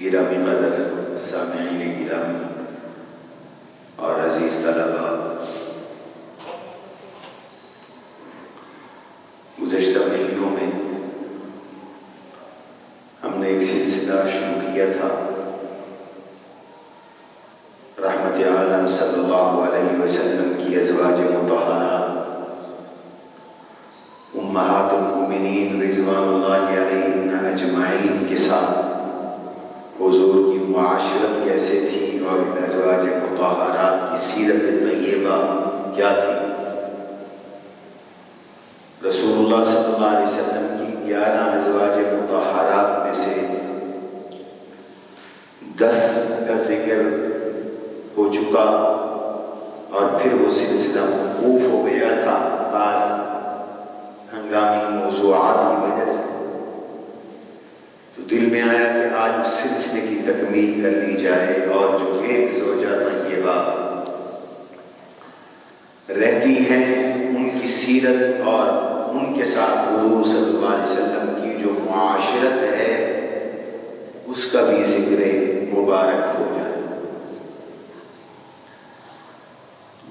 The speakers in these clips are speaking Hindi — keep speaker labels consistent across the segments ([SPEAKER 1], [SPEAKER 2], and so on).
[SPEAKER 1] गिरामी कदर सामईन गिरामी और अजीज तलबा, गुज़श्ता महीनों में हमने एक सिलसिला शुरू किया था रहमत आलम सल्लल्लाहु अलैहि वसल्लम की अज़वाज मुतहहरात उम्महातुल मोमिनीन रिज़वानुल्लाहि अलैहिन्ना अजमाईन के साथ हुज़ूर की मुआशरत कैसे थी और इन अज़वाज मुतहहरात की सीरत तय्यबा क्या थी। रसूलुल्लाह सल्लल्लाहु अलैहि वसल्लम की 11 अज़वाज मुतहहरात में से 10 का जिक्र हो चुका और फिर वो सिलसिला मौकूफ हो गया था बाज़ हंगामी मौज़ूआत की वजह से। तो दिल में आया कि आज उस सिलसिले की तकमील कर ली जाए और जो एक ज़ौजा तय्यबा रहती हैं उनकी सीरत और उनके साथ हुज़ूर सल्लल्लाहु अलैहि वसल्लम की जो मुआशरत है उसका भी ज़िक्र मुबारक हो जाए।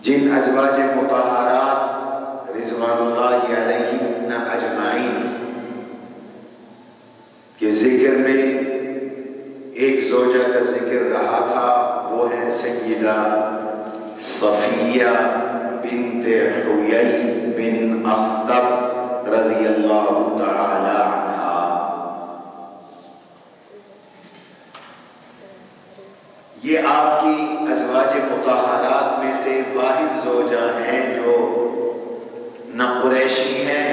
[SPEAKER 1] जिन अज़वाज मुतहहरात रिज़वानुल्लाहि अलैहिन्ना अजमाईन के ज़िक्र में एक ज़ौजा का ज़िक्र रहा था, वो है सय्यदा सफ़िया बिन्ते हुयई बिन अख्तब रज़ियल्लाहु तआला अन्हा। ये आपकी अज़वाज मुतहहरात में से वाहिद ज़ौजा हैं जो न कुरैशी हैं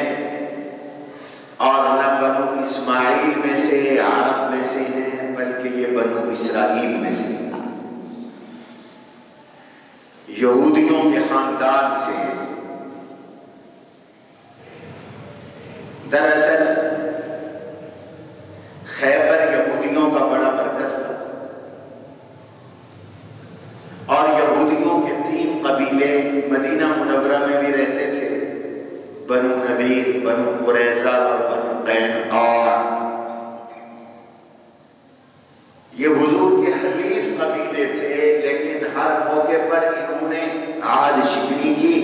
[SPEAKER 1] और न बनु इस्माइल में से अरब में से हैं, बल्कि ये बनु इसराइल में से यहूदियों के खानदान से। दरअसल खैबर यहूदियों का बड़ा मरकज था और यहूदियों के 3 कबीले मदीना मुनव्वरा में भी रहते थे, बनु नबी नज़ीर, बनु कुरैज़ा और बनु कैनुका, ये हुजूर के हलीफ कबीले थे, लेकिन हर मौके पर इन्होंने आद शिकनी की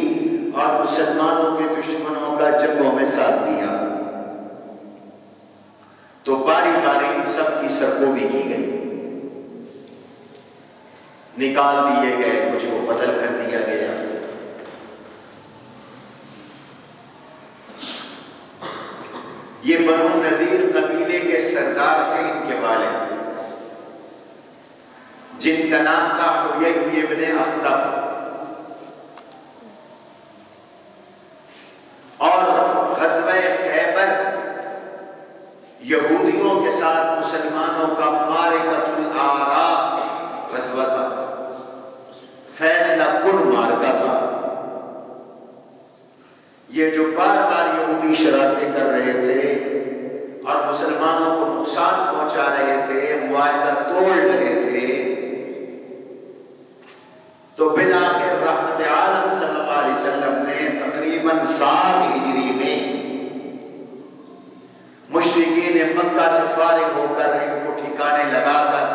[SPEAKER 1] और मुसलमानों के दुश्मनों का जंगों में साथ दिया। तो बारी बारी इन सब की सरकोबी की गई, निकाल दिए गए, कुछ को कत्ल कर दिया गया। ये बनु नज़ीर कबीले के सरदार थे, इनके वालिद, जिनका नाम था हुयई इब्न अख्तब। और ग़ज़वा खैबर यहूदियों के साथ मुसलमानों का मारिकतुल आरा ग़ज़वा था, फैसला कुन मार्का था। ये जो बार बार यहूदी शरारतें कर रहे थे और मुसलमानों को नुकसान पहुंचा रहे थे, मुआहदा तोड़ रहे थे, तो बिलाखिर रहमत आलम सल्लल्लाहु अलैहि वसल्लम ने तकरीबन 7 हिजरी में मुशरिकीन मक्का से फारिग होकर इनको ठिकाने लगाकर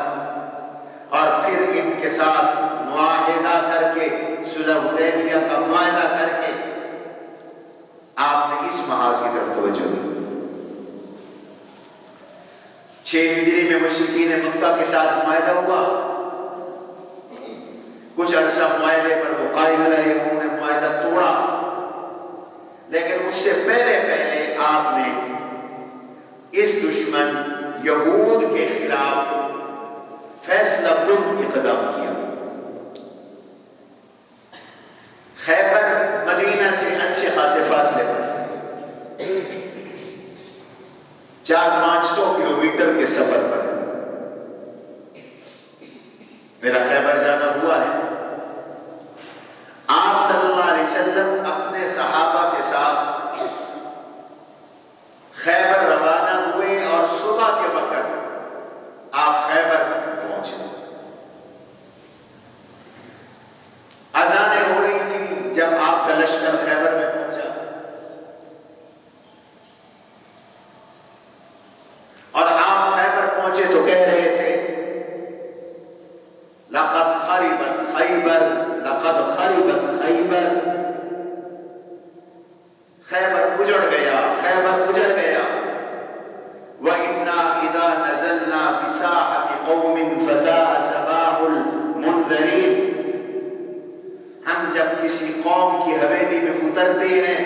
[SPEAKER 1] और फिर इनके साथ मुआहदा करके, सुलह हुदैबिया का मुआहदा करके आपने इस महाज की तरफ तवज्जो दी। 6 हिजरी में मुशरिकीन मक्का के साथ मुआहदा हुआ, कुछ अरसा मुआहदे पर वो कायम रहे, उन्होंने मुआहदा तोड़ा, लेकिन उससे पहले पहले आपने इस दुश्मन यहूद के खिलाफ फैसला कुन इक़दाम किया। खैबर मदीना से अच्छे खासे फासले पर, 400-500 किलोमीटर के सफर पर मेरा खैबर जाना हुआ है। आप सल्लल्लाहु अलैहि वसल्लम अपने सहाबा के साथ खैबर रवाना हुए और सुबह के वक्त आप खैबर पहुंचे। अज़ानें हो रही थी जब आपका लश्कर खैबर में पहुंचा और आप खैबर पहुंचे तो कह रहे थे लक़द खरिबत खैबर, लक़द खरिबत खैबर, खैबर उजड़ गया, खैबर उजड़ गया। व इन्ना इज़ा नज़लना बिसाहति कौमिन फ़ज़ाअ सबाहुल मुनज़रीन, हम जब किसी कौम की हवेली में उतरते हैं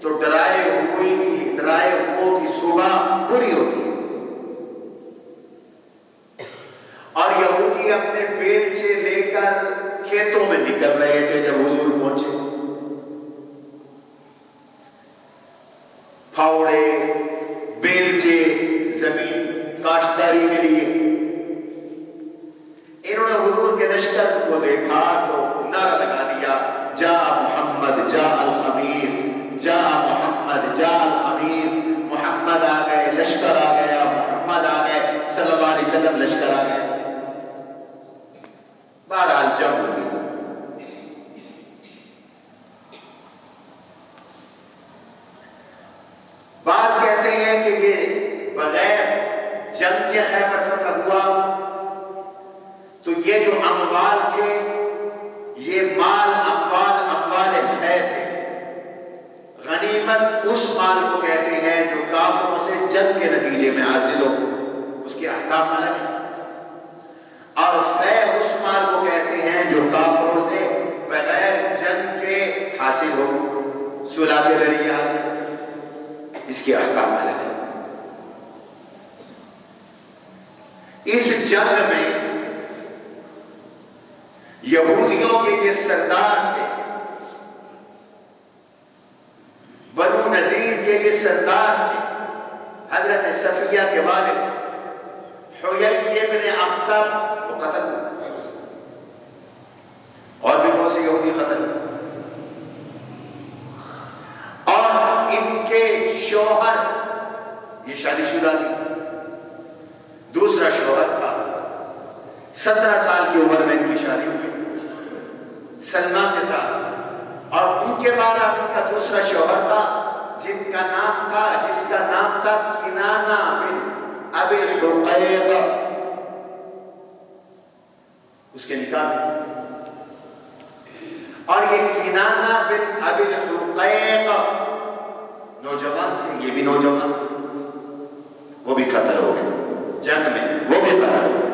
[SPEAKER 1] तो डराए हुओं की सुबह बुरी होती है। और यहूदी अपने बेलचे लेकर खेतों में निकल रहे थे जब हुजूर पहुंचे। फावड़े, बेलचे, जमीन काश्तकारी के लिए। इन्होंने हुजूर के लश्कर को देखा तो नारा लगा दिया, जा मोहम्मद जा अल खमीस, जा मोहम्मद जा अल खमीस। मोहम्मद आ गए, लश्कर आ गया, मोहम्मद आ गए, सल्लल्लाहु अलैहि वसल्लम लश्कर आ गए। बहरहाल जंग हो गई। बाज कहते हैं कि ये बगैर जंग के खैबर फतह हुआ तो ये जो अमवाल थे ये माल अमवाल फै थे। गनीमत उस माल को कहते हैं जो काफिरों से जंग के नतीजे में हासिल हो, उसके अहकाम अलग है। और फै उस माल को कहते हैं जो काफिरों से बगैर जंग के हासिल हो, सुलह के जरिए हासिल हो, इसके अहकाम अलग है। इस जंग में यहूदियों के ये सरदार थे, बनु नज़ीर के ये सरदार थे, हजरत सफिया के वालिद हुयई इब्न अख्तब वो कत्ल हुए, और भी बहुत से यहूदी कत्ल हुए। और इनके शौहर, ये शादीशुदा थी, दूसरा शौहर था, 17 साल की उम्र में इनकी शादी हुई सलमा के साथ। और उनके बाद इनका दूसरा शौहर था जिसका नाम था किनाना बिन अबिल हुकैक, उसके निकाह में और ये किनाना बिन अबिल हुकैक नौजवान थे, ये भी नौजवान, वो भी कत्ल हो गए जंग में, वो भी कत्ल हो गए।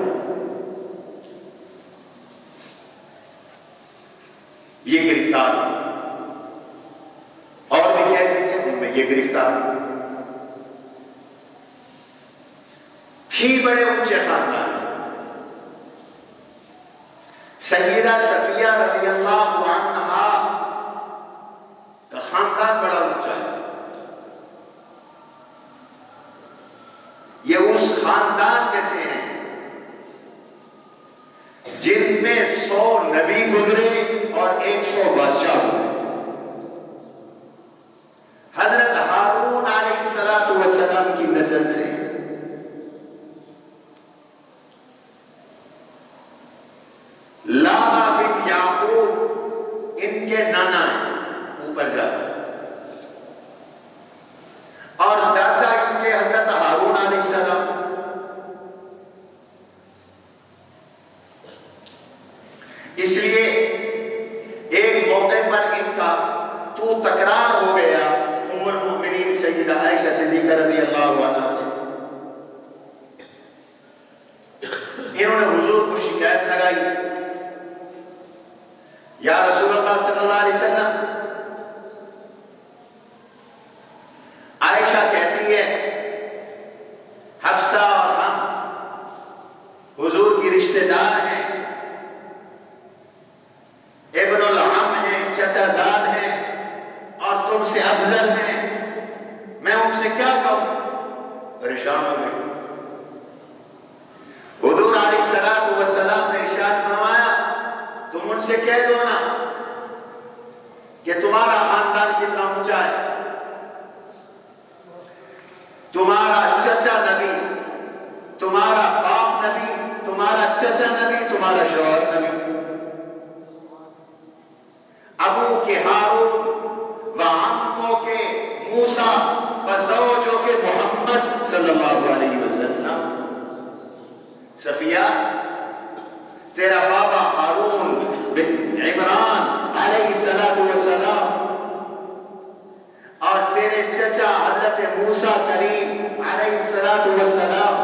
[SPEAKER 1] ये गिरफ्तार, और भी कहते थे उनमें ये गिरफ्तार थी, बड़े ऊंचे खानदान। सय्यदा सफिया रज़ियल्लाहु अन्हा का खानदान बड़ा ऊंचा है। ये उस खानदान में से हैं जिनमें 100 नबी गुजरे और 100 बादशाह हुए। हजरत हारून अलैहिस्सलातु वस्सलाम की नस्ल से लाबा बिन याकूब इनके नाना हैं ऊपर जाकर, और दादा इनके हजरत हारून अलैहिस्सलाम। इसलिए एक मौके पर इनका तू तकरार हो गया उम्मुल मोमिनीन सय्यदा आयशा सिद्दीक़ा रज़ियल्लाहु अन्हा से। इन्होंने हुजूर को शिकायत लगाई, या रसूलुल्लाह सल्लल्लाहु अलैहि वसल्लम, आयशा कहती है हफ्सा और हम हुजूर की रिश्तेदार हैं, इब्नुल अम हैं, चचाजाद हैं और तुमसे अफजल हैं, मैं उनसे क्या कहूं? परेशान हो गई। हुजूर अलैहिस्सलातु वस्सलाम ने इरशाद फरमाया, तुम उनसे कह दो ना कि तुम्हारा खानदान कितना ऊंचा है, तुम्हारा चचा नबी, तुम्हारा बाप नबी, तुम्हारा चचा नबी, तुम्हारा शौहर नबी, अबू के हारून व अम्मों के मूसा व ज़ौजों के मोहम्मद सल्लल्लाहु अलैहि वसल्लम। सफिया, तेरा बाबा हारून बिन इमरान अलैहिस्सलातु वस्सलाम और तेरे चचा हजरत मूसा कलीम अलैहिस्सलातु वस्सलाम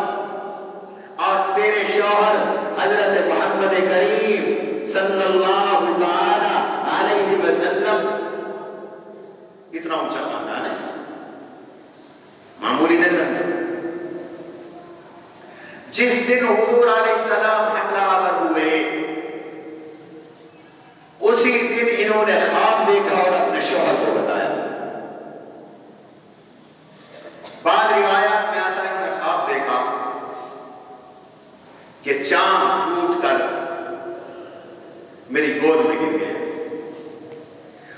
[SPEAKER 1] और तेरे शौहर हजरत मोहम्मद करीम सल्लल्लाहु ताला अलैहि वसल्लम, इतना ऊंचा खानदान है, मामूली नस्ल है। जिस दिन हुजूर अलैहिस्सलाम हमलावर हुए उसी दिन इन्होंने ख्वाब देखा और अपने शौहर को बताया। बाद रिवायात में आता है इन्होंने ख्वाब देखा कि चांद टूट कर मेरी गोद में गिर गया,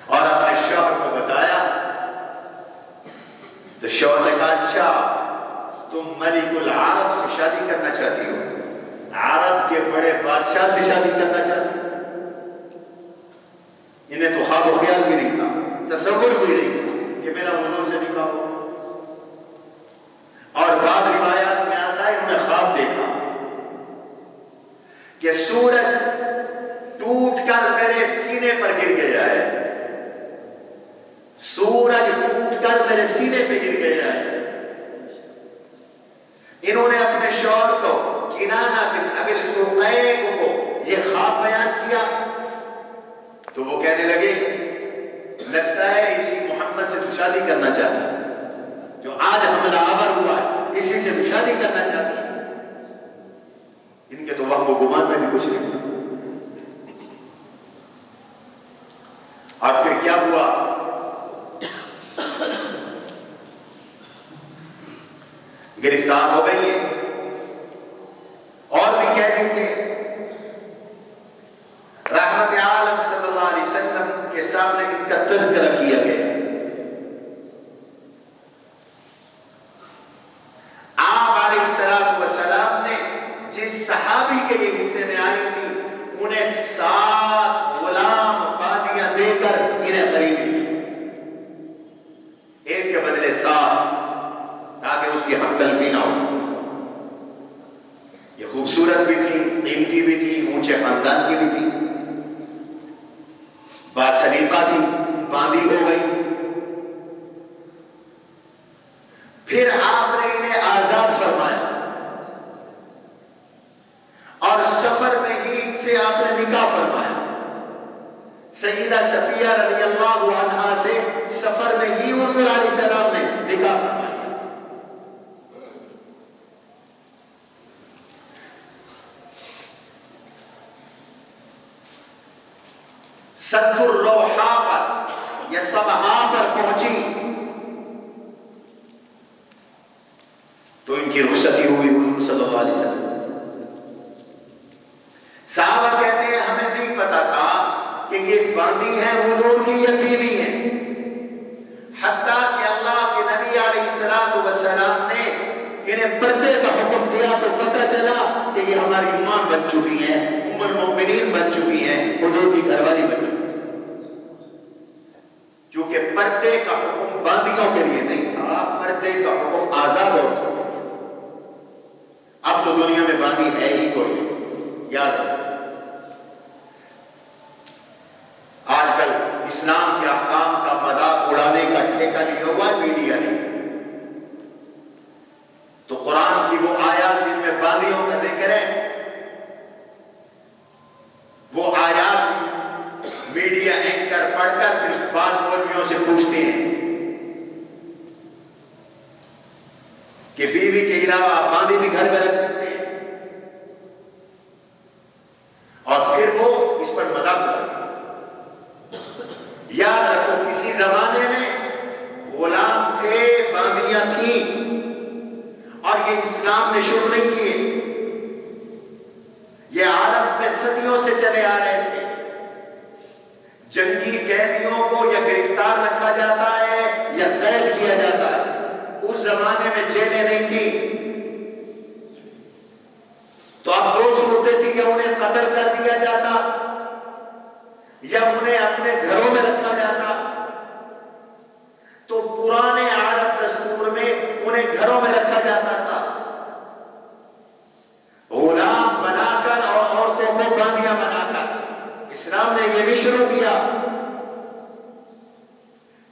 [SPEAKER 1] और अपने शौहर को बताया तो शौहर ने कहा, अच्छा तुम मलिकुल अरब से शादी करना चाहती हो, अरब के बड़े बादशाह से शादी करना चाहती हो? इन्हें तो ख्वाब ख्याल भी नहीं था, तसव्वुर भी नहीं था कि मेरा हुजूर से निकाह हो। और बाद रिवायात में आता है इन्होंने ख्वाब देखा कि सूरज टूटकर मेरे सीने पर गिर गया है, सूरज टूटकर मेरे सीने पे गिर गया है। इन्होंने अपने शौहर को किनाना बिन अबिल हुकैक को यह ख्वाब बयान किया तो वो कहने लगे, लगता है इसी मोहम्मद से तू शादी करना चाहता है, जो आज हमलावर हुआ है इसी से तू शादी करना चाहती है। इनके तो वहम गुमान में भी कुछ नहीं था। और फिर क्या हुआ? गिरफ्तार हो गई है, और भी कहते थे रहमत आलम सल्लल्लाहु अलैहि वसल्लम के सामने इनका तज़किरा किया गया। आप अलैहिस्सलातु वस्सलाम ने जिस सहाबी के ये हिस्से में आई थी उन्हें 7 गुलाम बादियां देकर इन्हें खरीद लिया। एक के सद्दुर रोहा पर या सबहा पर पहुंची तो इनकी रुखसती हुई हुजूर सल्लल्लाहु अलैहि वसल्लम। साहबा कहते हैं हमें नहीं पता था कि ये बांदी है हुजूर की या बीवी है, हत्ता कि अल्लाह के नबी अलैहिस्सलातु वस्सलाम ने इन्हें पर्दे का हुक्म दिया तो पता चला कि ये हमारी मां बन चुकी है, उम्मुल मोमिनीन बन चुकी है, हुजूर की घरवाली बन चुकी है। चूंकि पर्दे का हुक्म बांदियों के लिए नहीं था, पर्दे का हुक्म आजाद औरतों के लिए। अब तो दुनिया में बांदी है ही कोई नहीं, याद रखो। आजकल इस्लाम के अहकाम का मजाक उड़ाने का ठेका लिया हुआ मीडिया ने। तो कुरान की वो आयत जिनमें बांदियों का जिक्र है, वो आयत मीडिया एंकर पढ़कर फिर बाद मौलवियों से पूछते हैं कि बीवी के अलावा आप बांदी भी घर में रख सकते हैं, और फिर वो इस पर मजाक उड़ाते। याद रखो किसी जमाने में गुलाम थे, बांदियां थी, और ये इस्लाम ने शुरू नहीं किए, ये आरब में सदियों से चले आ रहे थे। जंगी कैदियों को या गिरफ्तार रखा जाता है या कैद किया जाता है। उस जमाने में जेलें नहीं थी, तो अब दो सूरतें थी, या उन्हें कत्ल कर दिया जाता या उन्हें अपने घरों में रखा जाता। तो पुराने आदत दस्तूर में उन्हें घरों में रखा जाता था, गुलाम बनाकर और औरतों को बांदियां बनाकर। इस्लाम ने यह भी शुरू किया।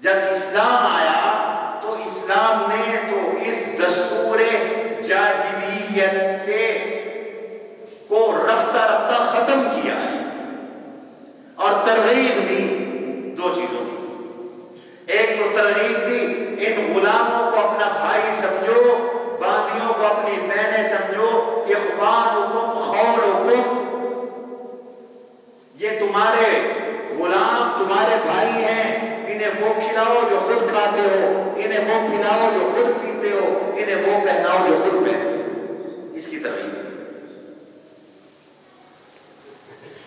[SPEAKER 1] जब इस्लाम आया तो इस्लाम ने तो इस दस्तूर जाहिलियत के को रफ्ता रफ्ता खत्म किया है, और तरगीब दी दो चीजों की। एक तो तरगीब दी, इन गुलामों को अपना भाई समझो, बांदियों को अपनी बहनें समझो, इख्वानुकुम खौलुकुम, ये तुम्हारे गुलाम तुम्हारे भाई हैं, इन्हें वो खिलाओ जो खुद खाते हो, इन्हें वो पिलाओ जो खुद पीते हो, इन्हें वो पहनाओ जो खुद पहनते हो। इसकी तरगीब।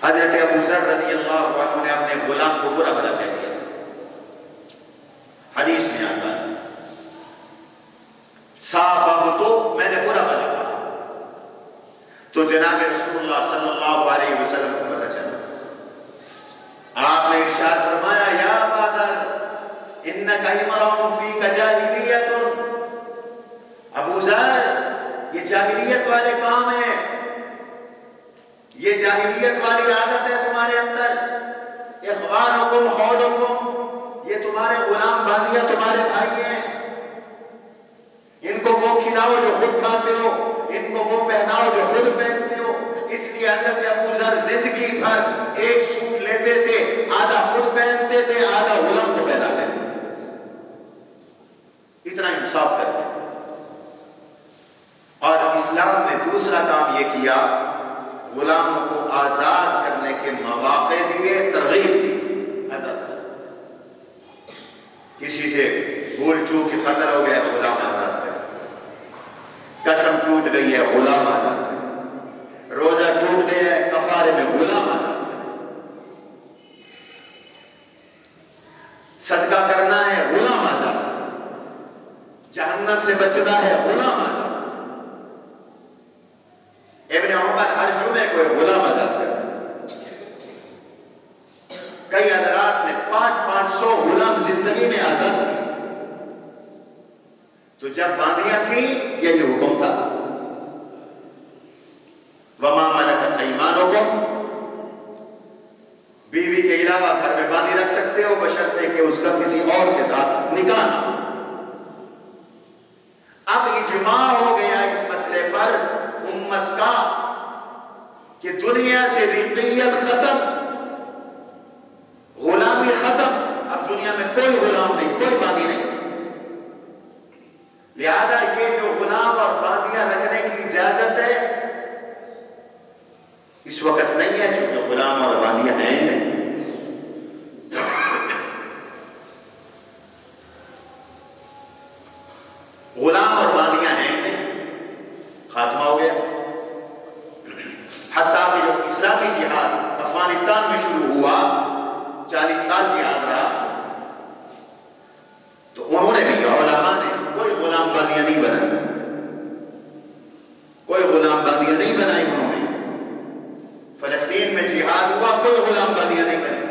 [SPEAKER 1] हजरत अबू ज़र रज़ियल्लाहु अन्हु ने अपने गुलाम को बुरा भला कह दिया। हदीस में आता है, साहब तो मैंने बुरा भला कहा, तो जनाब रसूलुल्लाह सल्लल्लाहु अलैहि वसल्लम को पता चला। आपने इरशाद फरमाया, या बादर इन्नका इमराउन फीका जाहिलियतुन, अबू ज़र ये जाहिलियत वाले काम है, ये जाहिलियत वाली आदत है तुम्हारे अंदर। इख्वानुकुम खौलुकुम, ये तुम्हारे गुलाम बांदियां तुम्हारे भाई हैं, इनको वो खिलाओ जो खुद खाते हो, इनको वो पहनाओ जो खुद पहनते हो। इसलिए हजरत अबू ज़र जिंदगी भर एक सूट लेते थे, आधा खुद पहनते थे, आधा गुलाम को पहनाते थे। इतना इंसाफ करते। और इस्लाम ने दूसरा काम यह किया, गुलामों को आजाद करने के मौके दिए, तरगीब दी, आजाद कर। किसी से भूल चूक के कत्ल हो गया, गुलाम आजाद कर। कसम टूट गई है, गुलाम आजाद कर। रोजा टूट गया है, कफारे में गुलाम आजाद कर। सदका करना है, गुलाम आजाद कर। जहन्नम से बचना है, गुलाम आजाद। इब्ने उमर हर जुमे को गुलाम आजाद कर। कई हज़रात ने 500 गुलाम जिंदगी में आजाद किए। तो जब बांदियां थी यही हुक्म था, वमा मलकत अयमानुकुम, बीवी के अलावा घर में बांदी रख सकते हो बशर्ते कि उसका किसी और के साथ निकाह ना। अब इजमा हो गया इस मसले पर उम्मत का कि दुनिया से रिक़ियत खत्म, गुलामी खत्म। अब दुनिया में कोई गुलाम नहीं, कोई बांदी नहीं। लिहाजा ये जो गुलाम और बांदियां रखने की इजाजत है इस वक्त नहीं है, क्योंकि गुलाम और बांदियां हैं नहीं। गुलाम और बांदियां हैं नहीं, खात्मा हो गया। हत्ता कि जो इस्लामी जिहाद अफगानिस्तान में शुरू हुआ, 40 साल जिहाद रहा, तो उन्होंने भी, उलमा ने कोई गुलाम बांदियां नहीं बनाई, कोई गुलाम बांदियां नहीं बनाई उन्होंने। फलस्तीन में जिहाद हुआ, कोई गुलाम बांदियां नहीं बनी।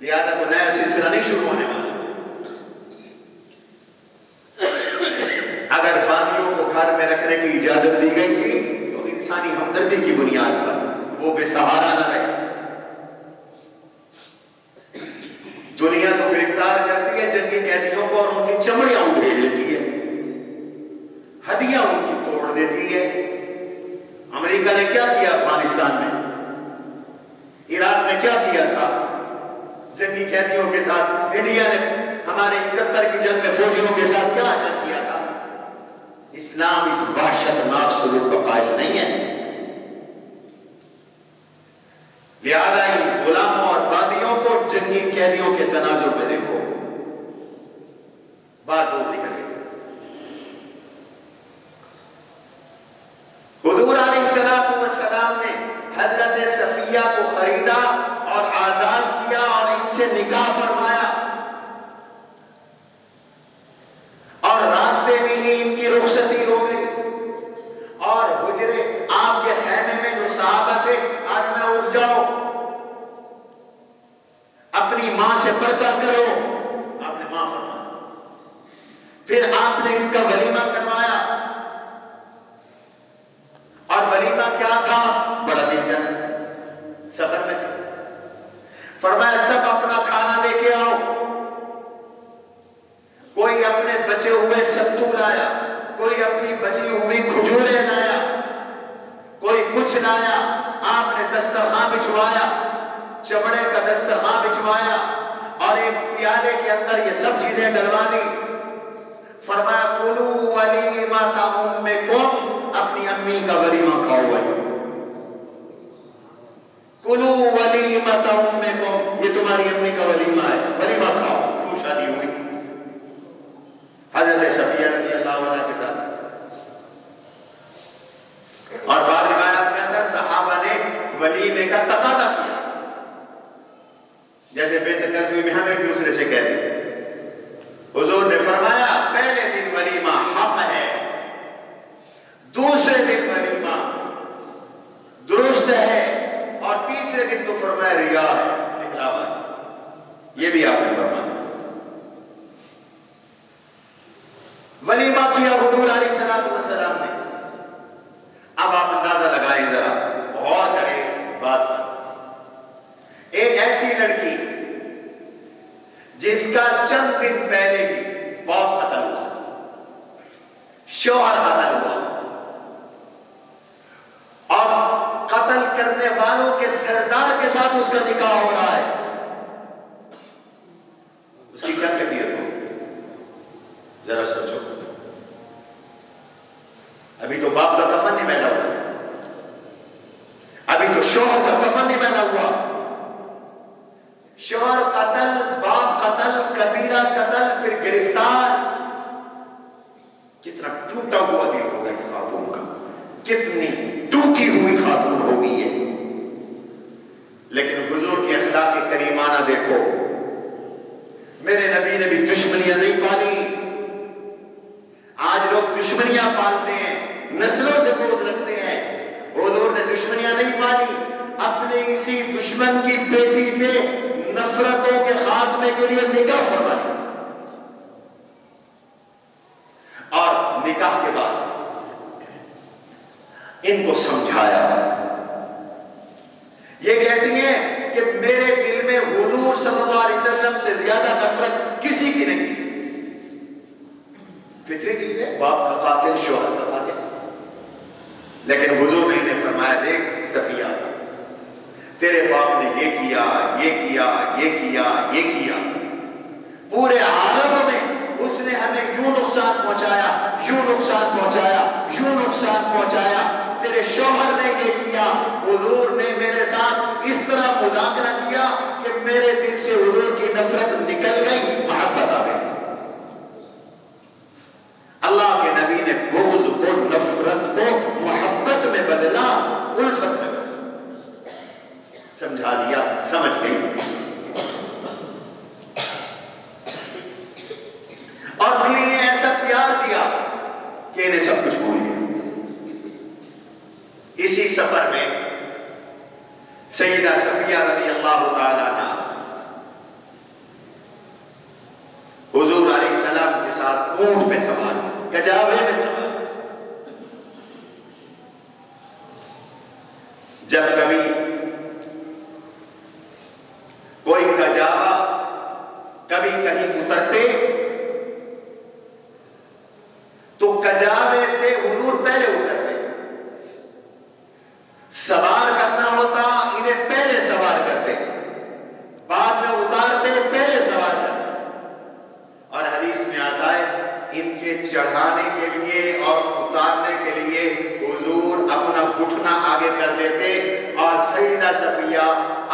[SPEAKER 1] लिहाजा कोई नया सिलसिला नहीं शुरू होने वाला। अगर बांदियों को घर में रखने की इजाजत दी गई थी तो इंसानी हमदर्दी की बुनियाद पर, वो बेसहारा न रहे। दुनिया तो गिरफ्तार करती है जंगी कैदियों को और उनकी चमड़ियां उधेड़ लेती है, हड्डियां उनकी तोड़ देती है। अमेरिका ने क्या किया अफगानिस्तान में, इराक में क्या किया था जंगी कैदियों के साथ, इंडिया ने हमारे 71 की जंग में फौजियों के साथ क्या आचरण किया था। इस्लाम इस वहशतनाक सलूक का कायल नहीं है। लिहाजा इन गुलामों और बांदियों को जंगी कैदियों के तनाजुर में देखो, बात दूर निकल गई। हुजूर अलैहिस्सलाम ने हजरत सफिया को खरीदा और आजाद किया और इनसे निकाह फरमाया, और रास्ते में ही इनकी रुखसती हो गई। और हुजरे आपके खैमे में जो सहाबा थे, आज मैं उठ जाओ, अपनी मां से पर्दा करो, आपने मां फरमाया। फिर आपने इनका वलीमा करवाया, और वलीमा क्या था, बड़ा दिलचस्प, सफर में थे। फरमाया सब अपना खाना लेके आओ। कोई अपने बचे हुए सत्तू लाया, कोई अपनी बची हुई खजूरें लाया, कोई कुछ लाया। आपने दस्तरखान बिछवाया, चमड़े का दस्तरखान बिछवाया, और एक प्याले के अंदर ये सब चीजें डलवा दी। फरमाया कुलू वलीमाता उम्मिकुम, अपनी अम्मी का वलीमा खाओ भाई। कुलू वलीमाता उम्मिकुम, ये तुम्हारी अम्मी का वलीमा है, वलीमा खाओ। क्यों शादी हुई हजरत सफिया रज़ी अल्लाह अन्हा के साथ। और बाद रिवायत में आता है सहाबा ने वलीमे का तकादा किया, जैसे बेतकल्फी में हम एक दूसरे से कहते हैं। हुजूर ने फरमाया पहले दिन वलीमा हक है, दूसरे दिन वलीमा दुरुस्त है, और तीसरे दिन तो फरमाया रिया है, दिखलावा। ये भी आपने फरमाया। वलीमा किया हुजूर अलैहिस्सलाम ने। अब आप अंदाजा लगाएं, जरा गौर करें बात पर। एक ऐसी लड़की जिसका चंद दिन पहले ही बाप कत्ल हुआ, शौहर कत्ल हुआ, और कत्ल करने वालों के सरदार के साथ उसका निकाह हो रहा है, उसकी क्या कैफियत हो, जरा सोचो। अभी तो बाप का कफन नहीं मैला हुआ, अभी तो शौहर का कफन नहीं मैला हुआ। शौहर कत्ल, बाप कत्ल, कबीरा कत्ल, फिर गिरफ्तार। कितना टूटा हुआ दिल होगा इस खातून का, कितनी टूटी हुई खातून होगी ये। लेकिन हुजूर की अखलाक करीमाना देखो, मेरे नबी ने भी दुश्मनियां नहीं पाली। आज लोग दुश्मनियां पालते हैं, नस्लों से बोझ रखते हैं। हुजूर ने दुश्मनियां नहीं पाली, अपने इसी दुश्मन की बेटी से नफरतों के खात्मे के लिए निकाह फरमाया, और निकाह के बाद इनको समझाया। ये कहती हैं कि मेरे दिल में हुजूर सल्लल्लाहु अलैहि वसल्लम से ज्यादा नफरत किसी की नहीं थी। फितरी चीज है, बाप का कातिल, शौहर का कातिल। लेकिन हुजूर ने फरमाया देख सफिया, तेरे बाप ने ये किया, ये किया, ये किया, ये किया, पूरे आलम में उसने हमें यूं नुकसान पहुंचाया, यूं नुकसान पहुंचाया, यूं नुकसान पहुंचाया। तेरे शौहर ने ये किया, हुजूर ने मेरे साथ इस तरह मुदाखला किया कि मेरे दिल से हुजूर की नफरत निकल गई, मोहब्बत आ गई। कि इन्हें सब कुछ भूल गया। इसी सफर में सैयदा सफिया रज़ी अल्लाह ताला अन्हा हुजूर अलैहिस्सलाम के साथ ऊंट पे सवार, गजावे में सवार। जब कभी कोई गजावा कभी कहीं उतरते तो गजावे से हुजूर पहले उतरते, सवार करना होता इन्हें पहले सवार करते, बाद में उतारते पहले सवार करते। और हदीस में आता है इनके चढ़ाने के लिए और उतारने के लिए हुजूर अपना घुटना आगे कर देते और सैयदा सफिया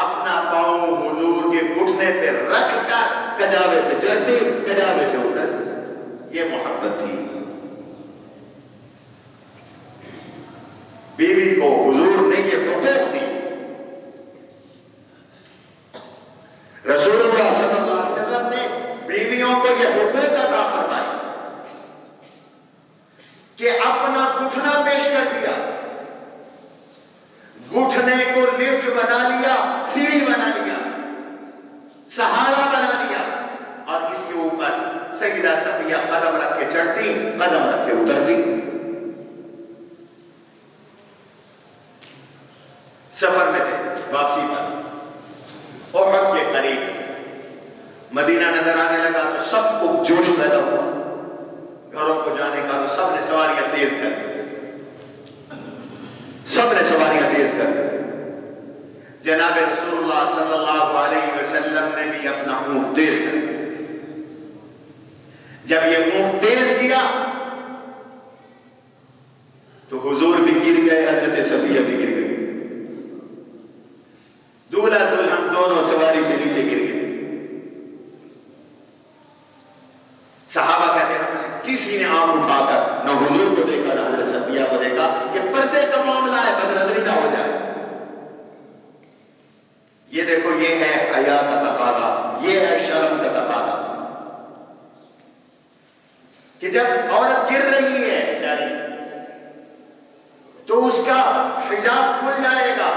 [SPEAKER 1] अपना पांव हुजूर के घुटने पे रखकर गजावे पे चढ़ते, गजावे से उतरते। ये मोहब्बत थी। बीवी को हुजूर ने ये हुकूक दी। रसूलुल्लाह सल्लल्लाहु अलैहि वसल्लम ने बीवियों को ये हुकूक अता फरमाए कि अपना घुटना पेश कर दिया, घुटने को लिफ्ट बना लिया, सीढ़ी बना लिया, सहारा बना लिया और इसके ऊपर सैयदा सफिया कदम रख के चढ़ती, कदम रख के उतरती। सफर में थे, वापसी पर ओहद के करीब मदीना नजर आने लगा तो सबको जोश पैदा हुआ, घरों को जाने का। तो सबने सवारियां तेज कर दी, सबने सवारियां तेज कर दी। जनाब रसूलुल्लाह सल्लल्लाहु अलैहि वसल्लम ने भी अपना ऊंट तेज कर दिया। जब ये ऊंट तेज किया तो हुजूर भी गिर गए, हजरत सफिया भी गिर गई, दूल्हा दुल्हन दोनों सवारी से नीचे गिर गए। सहाबा कहते हैं हम किसी ने आंख उठाकर न हुजूर को देखा न हजरत सफिया को देखा कि पर्दे का मामला है, बदनजरी ना हो जाए। ये देखो, ये है हया का तकादा, ये है शर्म का तकादा कि जब औरत गिर रही है बेचारी तो उसका हिजाब खुल जाएगा,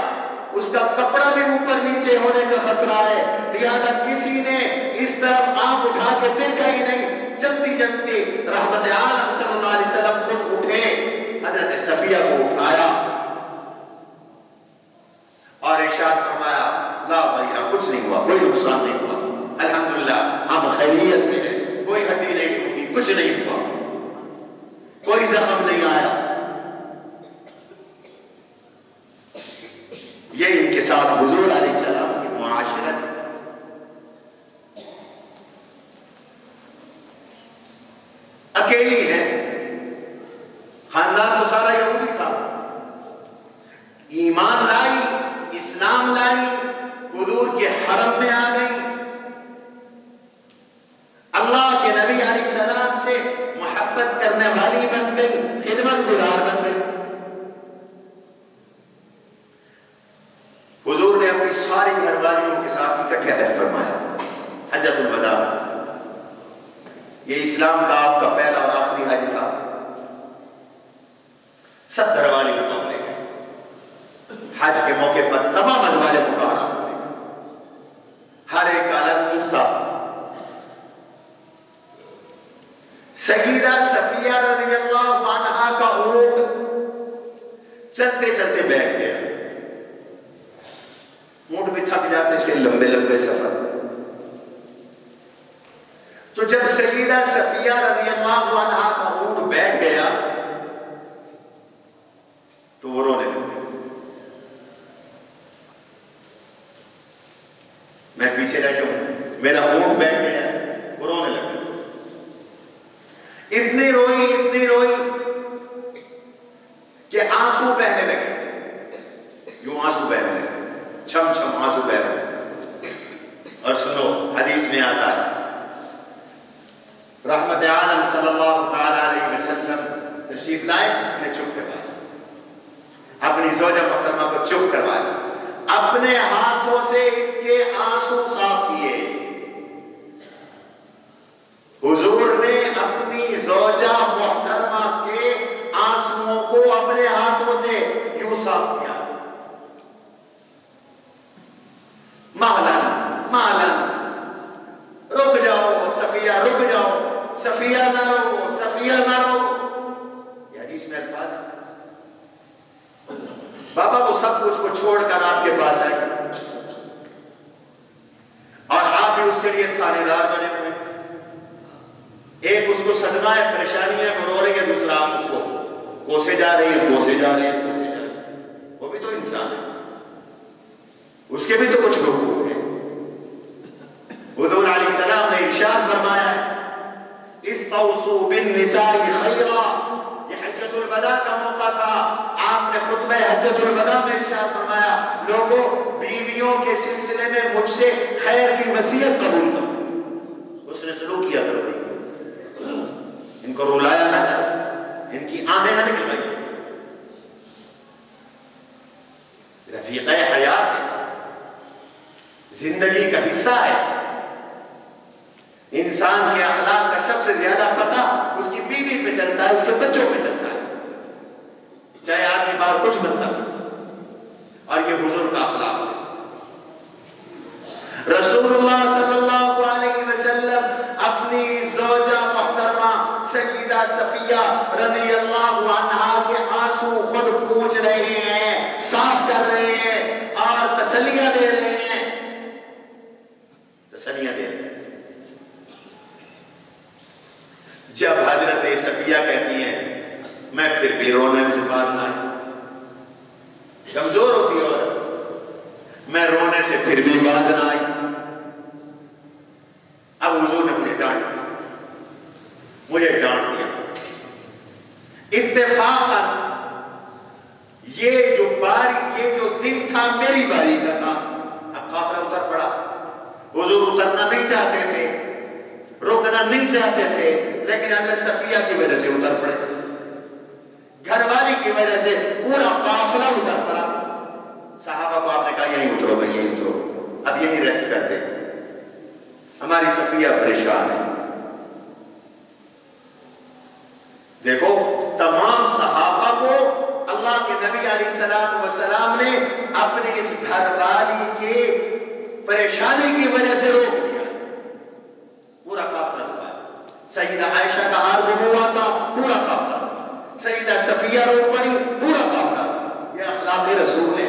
[SPEAKER 1] उसका कपड़ा भी ऊपर नीचे होने का खतरा है। लिहाजा किसी ने इस तरफ आंख उठा के देखा ही नहीं। जल्दी जल्दी रहमत आलम सल्लल्लाहु अलैहि वसल्लम खुद उठे, हजरत सफिया को उठाया और इरशाद फरमाया ला गैरा, कुछ नहीं हुआ, कोई नुकसान नहीं हुआ, अल्हम्दुलिल्लाह हम खैरियत से हैं, कोई हड्डी नहीं टूटी, कुछ नहीं हुआ, कोई जख्म नहीं आया। ये इनके साथ हुजूर अलैहिस्सलाम की मुआशरत। अकेली है, खानदान तो सारा यहूदी था, ईमान लाई, इस्लाम लाई, हुजूर के हरम में आ गई, अल्लाह के नबी अलैहिस्सलाम से मोहब्बत करने वाली बन गई, खिदमत गुजार बन गई। हुजूर ने अपनी सारी घरवालियों के साथ इकट्ठे हज फरमाया, हज्जतुल वदा। ये इस्लाम का आपका पहला और आखिरी हज था। सब घरवालियों को ले गए हज के मौके पर, तमाम अज़वाजे मुताहरा को ले गए, हर एक का अलग ऊंट था। सय्यदा सफिया रज़ियल्लाहु अन्हा का ऊंट चलते चलते बैठ गया। ऊंट भी थक जाते थे, लंबे लंबे सफर। तो जब सय्यदा सफिया रज़ियल्लाहु अन्हा का ऊंट बैठ गया तो वो रोने लगे। मैं पीछे रह जाऊं, मेरा ऊंट बैठ गया, वो रोने लगे। इतनी रोई कि आंसू बहने लगे, यूं आंसू बहने लगे, छम छम आंसू बह रहे। और सुनो, हदीस में आता है रहमत आलम सल्लल्लाहु अलैहि वसल्लम तशरीफ लाए, इन्हें चुप करवाया, अपनी ज़ौजा मोहतरमा को चुप करवाया, अपने हाथों से इनके आंसू साफ किए। हुजूर ने अपनी ज़ौजा मोहतरमा के सफिया रुक जाओ, सफिया ना रो, सफिया ना रो। ये हदीस में अल्फाज है। बाबा वो सब कुछ को छोड़कर आपके पास आए और आप भी उसके लिए थानेदार बने हुए। एक उसको सदमा है, परेशानी है, वो रो रही है, दूसरा आप उसको कोसे जा रही है, कोसे जा रहे हैं, कोसे जा रहे हैं। वो भी तो इंसान है, उसके भी तो कुछ हुकूक है। हुजूर अलैहिस्सलाम ने इरशाद फरमाया है, इस्तौसू बिन्निसाई खैरा। ये हज्जतुल वदा का मौका था, आपने खुतबा हज्जतुल वदा में इरशाद फरमाया, लोगों बीवियों के सिलसिले में मुझसे खैर की वसीयत कबूल करो, उसने सलूक किया करो, इनको रुलाया ना करो, इनकी आंखें ना निकलवाई। रफीक़े हयात है, जिंदगी का हिस्सा है। इंसान के अखलाक का सबसे ज्यादा पता उसकी बीवी पे चलता है, उसके बच्चों पे चलता है, चाहे आदमी बाहर कुछ बनता है। और ये हुजूर का अखलाक है। रसूलुल्लाह सल्लल्लाहु अलैहि वसल्लम अपनी ज़ौजा मुहतरमा सय्यदा सफिया रज़ियल्लाहु अन्हा के आंसू खुद पोंछ रहे हैं, साफ कर रहे हैं और तसल्लियां दे रहे हैं, तसल्लियां दे रहे हैं। जब हजरत सफिया कहती हैं मैं फिर भी रोने से बाज ना आई, कमजोर होती और मैं रोने से फिर भी बाज ना आई। अब हुजूर ने मुझे डांट दिया। इत्तेफाकन ये जो दिन था मेरी बारी का था। अब काफिला उतर पड़ा, हुजूर उतरना नहीं चाहते थे, रोकना नहीं चाहते थे, लेकिन हज़रत सफिया की वजह से उतर पड़े, घरवाली की वजह से पूरा काफिला उतर पड़ा। सहाबा को आपने कहा यहीं उतरो भाई, यहीं उतरो, अब यहीं रेस्ट करते, हमारी सफिया परेशान है। देखो तमाम सहाबा को अल्लाह के नबी अलैहिस्सलातु वस्सलाम ने अपने इस घरवाली के परेशानी की वजह से रोक दिया। पूरा काफिला हुआ, सईदा आयशा का हार हुआ था, पूरा काफिला, सईदा सफिया रो पड़ी, पूरा काफिला। ये अखलाक़ रसूल है,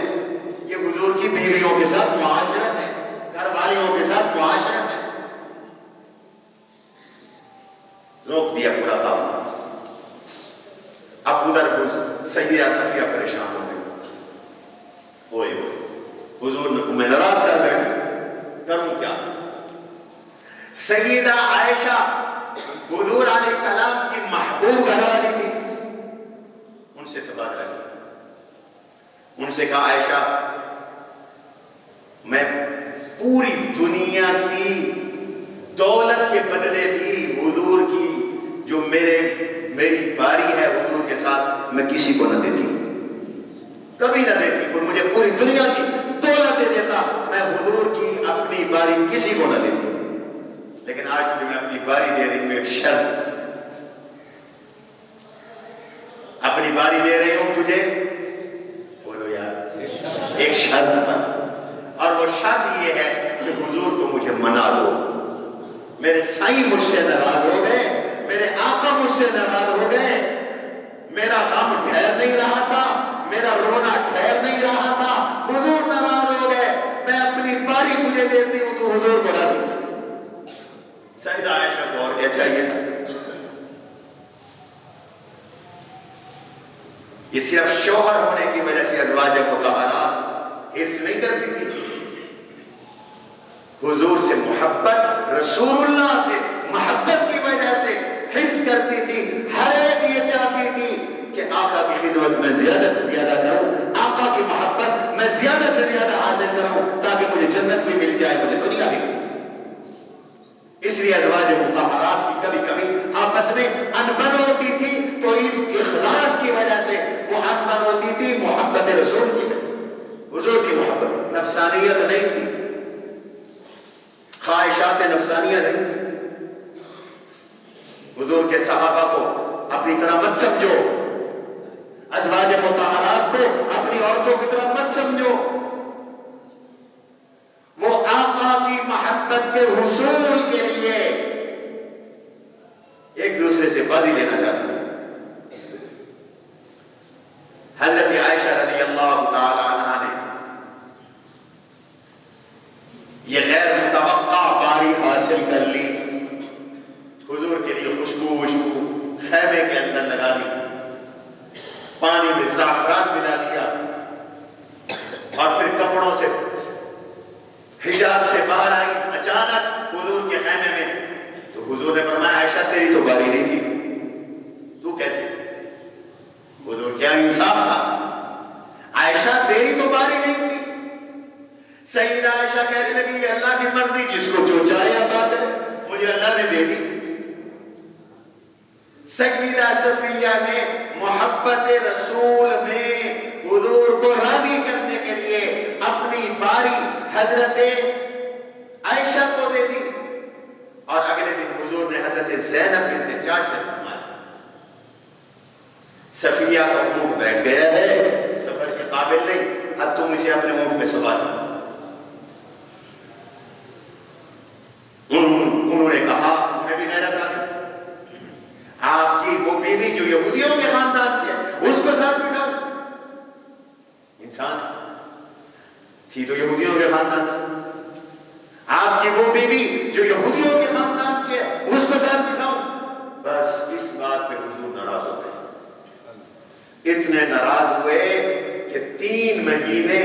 [SPEAKER 1] ये हुजूर की बीवियों के साथ मुआशरत है, घरवालियों के साथ मुआशरत है। रोक दिया पूरा काफिला। अब उधर सईदा सफिया परेशान हो गई, ओए हुजूर ने मैं नाराज कर बैठी, करूं क्या? सईदा आयशा हुजूर अलैहिस्सलाम की महबूब घरवाली थी, उनसे तबादला किया। उनसे कहा आयशा मैं पूरी दुनिया की दौलत के बदले भी हुजूर की जो मेरी बारी है हुजूर के साथ मैं किसी को न देती, कभी न देती। कोई muझे पूरी दुनिया की दौलत दे देता, मैं हुजूर की अपनी बारी किसी को न देती, लेकिन आज तुझे मैं अपनी बारी दे रही हूं, एक शर्त, अपनी बारी दे रही हूं तुझे, बोलो यार, एक शर्त पर, और वो शर्त ये है कि हुजूर को मुझे मना दो। मेरे साईं मुझसे नाराज हो गए, मेरे आका मुझसे नाराज हो गए, मेरा गम ठहर नहीं रहा था, मेरा रोना ठहर नहीं रहा था, हुजूर नाराज हो गए, मैं अपनी बारी तुझे देती हूं, तू हुजूर को राजी। सईदा आयशा को और क्या चाहिए था? ये सिर्फ शौहर होने की वजह से अज़वाज मुतहहरात हिर्स नहीं करती थी, हुजूर से मोहब्बत, रसूलुल्लाह से मोहब्बत की वजह से हिर्स करती थी। हर एक ये चाहती थी कि आका की खिदमत में ज्यादा से ज्यादा करूं, आका की मोहब्बत मैं ज्यादा से ज्यादा हासिल करूं, ताकि मुझे जन्नत भी मिल जाए, मुझे दुनिया भी। इसलिए अज़वाज मुतहहरात की कभी कभी आपस में अनबन होती थी, तो इस इखलास की वजह से वो अनबन होती थी मोहब्बत रसूल की वजह से। हुजूर की मोहब्बत नफसानियत नहीं थी, ख्वाहिशात नफसानिया नहीं थी। हुजूर के सहाबा को अपनी तरह मत समझो, अज़वाज मुतहहरात को अपनी औरतों की तरह मत समझो। वो आका की मोहब्बत के हुसूल के लिए ज़ाफ़रान मिला दिया और फिर कपड़ों से हिजाब से बाहर आई अचानक हुजूर के खैमे में, तो हुजूर ने फरमाया आयशा तेरी तो बारी नहीं थी, तू कैसे? हुजूर क्या इंसाफ था, आयशा तेरी तो बारी नहीं थी। सईदा आयशा कहने लगी अल्लाह की मर्जी, जिसको जो चाहे अता करे, मुझे अल्लाह ने दे दी। सईदा सफिया ने मोहब्बत रसूल में हुजूर को राजी करने के लिए अपनी बारी हजरत आयशा को दे दी और अगले दिन हुजूर ने हजरत ज़ैनब बिन्त जहश से फरमाया सफिया का ऊँट बैठ गया है, सफर के काबिल नहीं, अब तुम इसे अपने ऊँट में सवार। उन्होंने कहा, उन्हें भी गैरत आ गई, आपकी वो बीवी जो यहूदियों के खानदान से है उसको साथ बिठाओ। इंसान थी तो यहूदियों के खानदान से, आपकी वो बीवी जो यहूदियों के खानदान से है उसको साथ बिठाओ। बस इस बात पे हुजूर नाराज हो गए, इतने नाराज हुए कि 3 महीने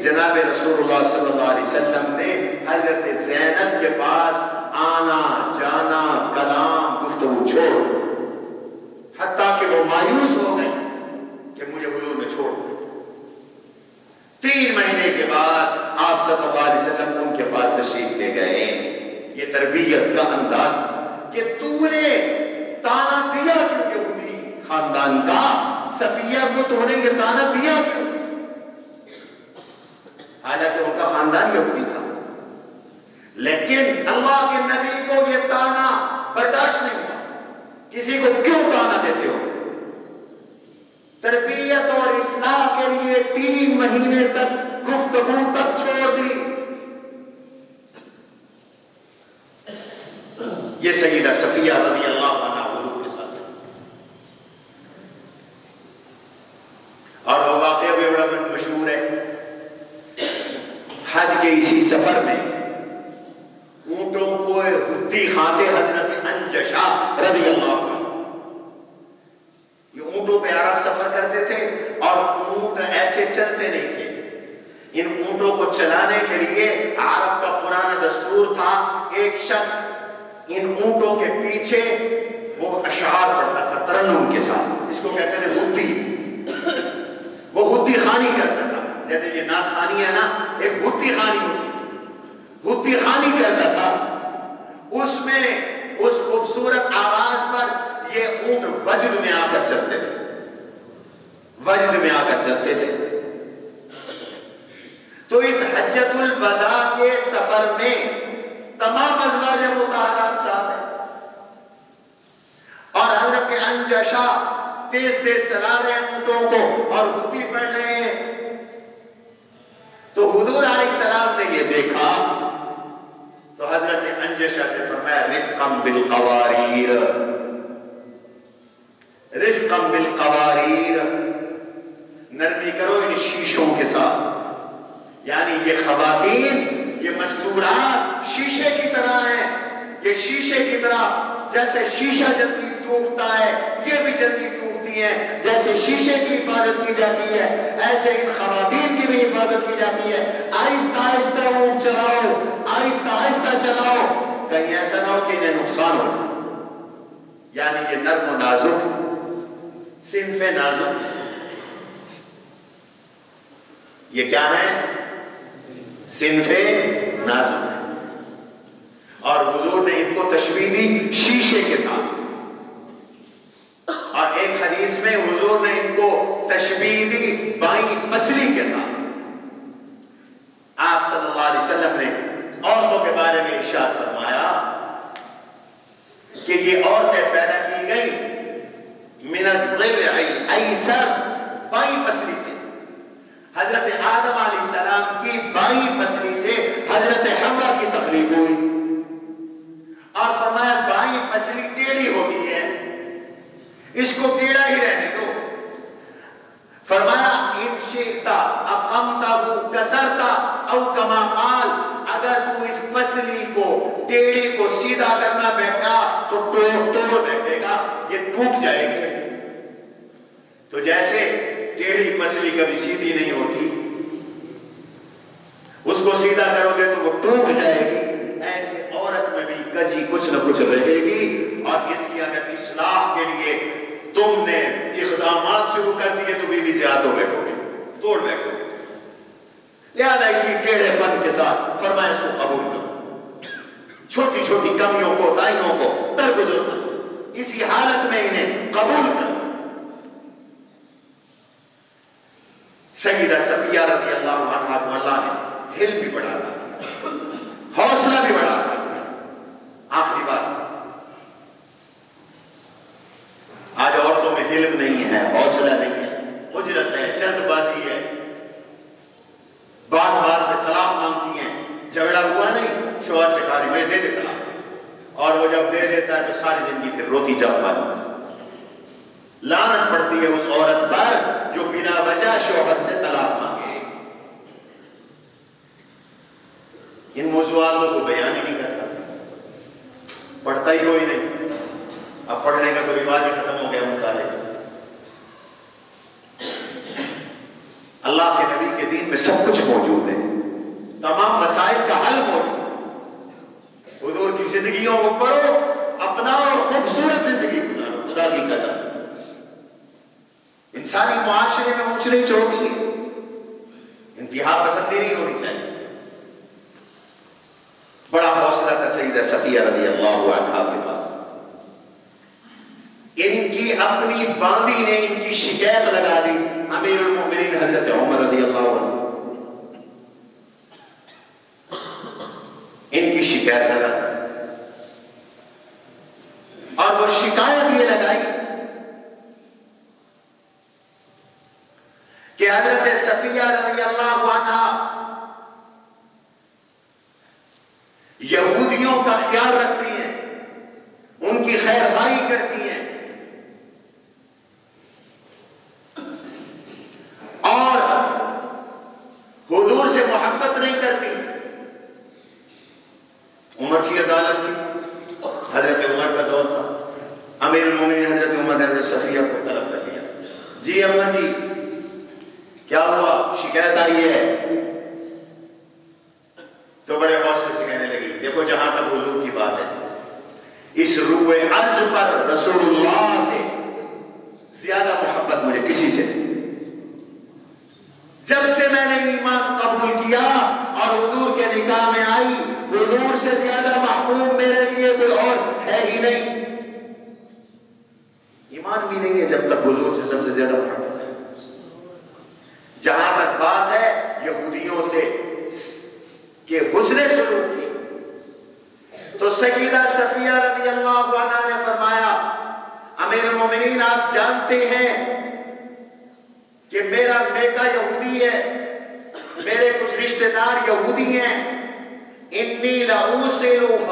[SPEAKER 1] जनाब रसूलुल्लाह सल्लल्लाहु अलैहि वसल्लम ने हजरत ज़ैनब के पास आना जाना कलाम गुफ्तगू छोड़, हत्ता कि वो मायूस हो गए कि मुझे हुजूर ने छोड़ दिया। 3 महीने के बाद आप सल्लल्लाहु अलैहि वसल्लम उनके पास तशरीफ ले गए। ये तरबियत का अंदाज कि तूने ताना दिया क्यों यहूदी खानदान का, सफिया को तूने ये ताना दिया क्यों? हालांकि उनका खानदान यहूदी था, लेकिन अल्लाह के नबी को ये ताना बर्दाश्त नहीं हुआ। किसी को क्यों ताना देते हो? तरबियत और इस्लाह के लिए 3 महीने तक गुफ्तगू तक छोड़ दी। ये सईदा सफिया रज़ियल्लाहु अन्हा हुजूर के साथ, और वो वाक़या भी बड़ा मशहूर है। हज के इसी सफर में ऊंटों को हुद्दी खाते हजरत अंजशा रज़ियल्लाहु अन्हा, ये ऊंटों पे अरब सफर करते थे और ऊंट ऐसे चलते नहीं थे। इन ऊंटों को चलाने के लिए अरब का पुराना दस्तूर था, एक शख्स इन ऊंटों के पीछे वो अशआर पढ़ता था तरन्नुम के साथ, इसको कहते थे हुद्दी। वो हुद्दी खानी करता था, जैसे ये नात खानी है ना, एक हुद्दी खानी होती, हुद्दी खानी करता था। उसमें उस खूबसूरत आवाज पर ये ऊंट वजद में आकर चलते थे, वजद में आकर चलते थे। तो इस हज्जतुल वदा के सफर में तमाम अज़वाज मुताहरात साथ है और हजरत अंजशा तेज तेज चला रहे हैं ऊंटों को और हुद्दी पढ़ रहे हैं। तो हुजूर अलैहिस्सलाम ने ये देखा तो हजरत अंजशा से फरमाया रिफ़क़म बिल क़वारीर, रिफ़क़म बिल क़वारीर, नरमी करो इन शीशों के साथ। यानी ये ख़वातीन, ये मस्तूरात शीशे की तरह हैं, ये शीशे की तरह, जैसे शीशा जल्दी टूटता है ये भी जल्दी टूटती हैं, जैसे शीशे की हिफाजत की जाती है ऐसे इन ख़वातीन की भी हिफाजत की जाती है। आहिस्ता आहिस्ता ऊँट चलाओ, आहिस्ता आहिस्ता चलाओ, कहीं ऐसा ना हो कि इन्हें नुकसान हो। यानी ये नर्म नाजुक, सिन्फ़े नाजुक, ये क्या है? सिन्फ़े नाजुक। और हुजूर ने इनको तशबीह दी शीशे के साथ, और एक हदीस में हुजूर ने इनको तशबीह दी बाईं पसली के साथ। आप सल्लल्लाहु अलैहि वसल्लम ने औरतों के बारे में इरशाद फरमाया कि ये औरतें पैदा की गई मिनज़्ज़िल ऐसर, बाईं पसली से। हजरत आदम अलैहिस्सलाम की बाईं पसली से हजरत हव्वा की तख्लीक हुई, और फरमाया बाईं पसली टेढ़ी होती है, इसको टेढ़ा ही रहने दो। फरमाया इन शिता अक़मतहु कसरता औ कमा क़ाल, अगर तू इस पसली को टेढ़ी को सीधा करना बैठा तो तोड़ बैठेगा, ये टूट जाएगी। तो जैसे टेढ़ी पसली कभी सीधी नहीं होती, उसको सीधा करोगे तो वो टूट जाएगी। ऐसे औरत में भी कजी कुछ न कुछ रहेगी, और इसकी अगर इस्लाह के लिए तुमने इक़दामात शुरू कर दिए तो बीवी से हाथों बैठोगे, तोड़ बैठोगे। लिहाजा इसी टेढ़ेपन के साथ फरमाया इसको कबूल करो, छोटी छोटी कमियों को, ताइयों को दरगुजर इसी हालत में इन्हें कबूल करो। सय्यदा सफिया रज़ी अल्लाहु अन्हा को अल्लाह ने हिल भी बढ़ा दिया, हौसला भी बढ़ा दिया। आखिरी बात, आज औरतों में हिल्म नहीं है, हौसला नहीं है, उजरत है, जल्दबाजी है, बार बार में तलाक मांगती हैं। झगड़ा हुआ नहीं, शौहर से कहा मुझे दे दे तलाक, और वो जब दे देता है तो सारी जिंदगी फिर रोती जाती। लानत पड़ती है उस औरत पर जो बिना वजह शौहर से तलाक मांगे। इन मौज़ूआतों को बयान ही नहीं करता, पढ़ता ही कोई नहीं। अब पढ़ने का तो रिवाज ही खत्म हो गया मुताले। अल्लाह के नबी के दीन में सब कुछ मौजूद है, तमाम मसाइल का हल मौजूद। हुजूर की जिंदगियों को पढ़ो, अपनाओ और खूबसूरत जिंदगी गुजारो। खुदा की कसम, इंसानी मुआशरे में ऊंच नीच होती है, इंतहा पसंदी नहीं होनी चाहिए। बड़ा हौसला था सय्यदा सफिया रज़ी अल्लाहु अन्हा के पास। इनकी अपनी बांदी ने इनकी शिकायत लगा दी अमीरुल मोमिनीन हजरत उमर रज़ी अल्लाहु अन्हु। इनकी शिकायत लगा और वो शिकायत ये लगाई कि हजरत सफिया रज़ी अल्लाहु अन्हा यहूदियों का ख्याल रखती हैं, उनकी खैरखाई करती हैं, और हुजूर से मोहब्बत नहीं करती। उमर की अदालत थी, हजरत उमर का दौर था। अमीरुल मोमिनीन हजरत उमर ने हजरत सफिया को तलब कर लिया। जी अम्मा जी, क्या हुआ, शिकायत आई है? तो बड़े हौसले से कहने लगी, देखो जहां तक हुजूर की बात है, इस रूए अर्ज पर रसूलुल्लाह से ज्यादा मोहब्बत मुझे किसी से नहीं। जब से मैंने ईमान कबूल किया और हुजूर के निकाह में आई, हुजूर से ज्यादा महबूब मेरे लिए कोई और है ही नहीं। ईमान भी नहीं है जब तक हुजूर से सबसे ज्यादा मोहब्बत है। जहां तक बात है यहूदियों से के हुस्ने सलूक की, तो सय्यदा सफिया रज़ी अल्लाहु अन्हा ने फरमाया, अमीरुल मोमिनीन आप जानते हैं कि मेरा मेका यहूदी है, मेरे कुछ रिश्तेदार यहूदी हैं। इन्नी लऊसिलुहुम,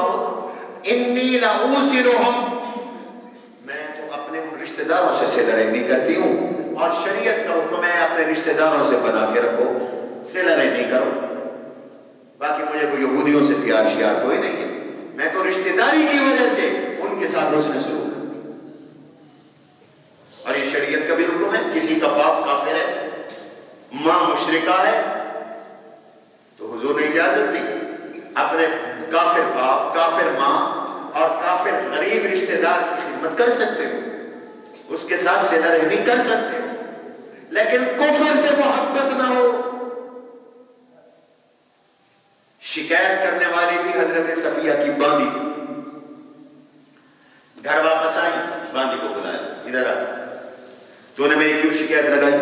[SPEAKER 1] मैं तो अपने उन रिश्तेदारों से सिला रहमी करती हूँ, और शरीयत का हुक्म है अपने रिश्तेदारों से बना के रखो, सिला रहमी करो। बाकी मुझे कोई यहूदियों से प्यार शियार कोई नहीं है, मैं तो रिश्तेदारी की वजह से उनके साथ हुस्न सलूक। और ये शरीयत का भी हुक्म है, किसी का बाप काफिर है, मां मुशरिका है, तो हुजूर ने इजाजत दी अपने काफिर बाप, काफिर मां और काफिर गरीब रिश्तेदार की खिदमत कर सकते हो, उसके साथ सिला रहमी कर सकते हो, लेकिन कुफ्र से मोहब्बत ना हो। शिकायत करने वाली भी हजरत सफिया की बांदी थी। घर वापस आई, बांदी को बुलाया, इधर आ, तूने मेरी क्यों शिकायत लगाई?